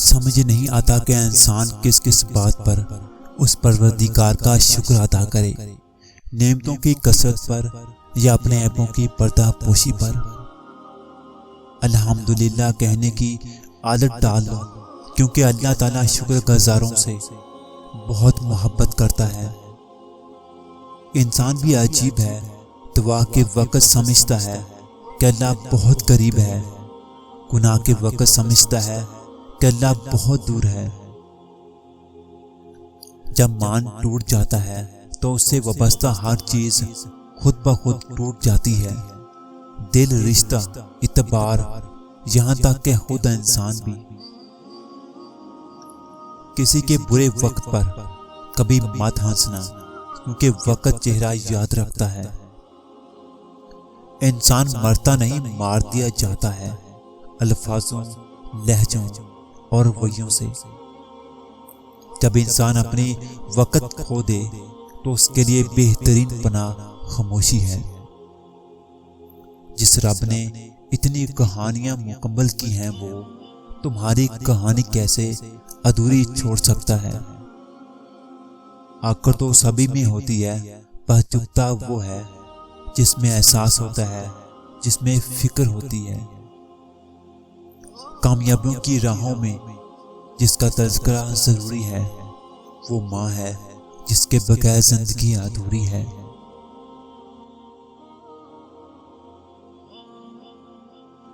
समझ नहीं आता कि इंसान किस किस बात पर उस परवरदिगार का शुक्र अदा करे, नेमतों की कसरत पर या अपने ऐबों की पर्दापोशी पर। अल्हम्दुलिल्लाह कहने की आदत डाल लो, क्योंकि अल्लाह ताला शुक्रगुजारों से बहुत मोहब्बत करता है। इंसान भी अजीब है, दुआ के वक्त समझता है कि अल्लाह बहुत करीब है, गुनाह के वक्त समझता है कि अल्लाह बहुत दूर है। जब मान टूट जाता है तो उससे वाबस्ता हर चीज खुद ब खुद टूट जाती है। दिल, रिश्ता, इतबार, यहाँ तक कि खुद इंसान भी। किसी के बुरे वक्त पर कभी मत हंसना, क्योंकि वक्त चेहरा याद रखता है। इंसान मरता नहीं, मार दिया जाता है, अल्फाजों, लहजों और रवैयों से। जब इंसान अपनी वक्त खो दे तो उसके लिए बेहतरीन पनाह खामोशी है। जिस रब ने इतनी कहानियां मुकम्मल की हैं, वो तुम्हारी कहानी कैसे अधूरी छोड़ सकता है। आखिर तो सभी में होती है, पर चुकता वो है जिसमें एहसास होता है, जिसमें फिक्र होती है। कामयाबियों की राहों में जिसका तज़किरा जरूरी है, वो माँ है जिसके बगैर जिंदगी अधूरी है।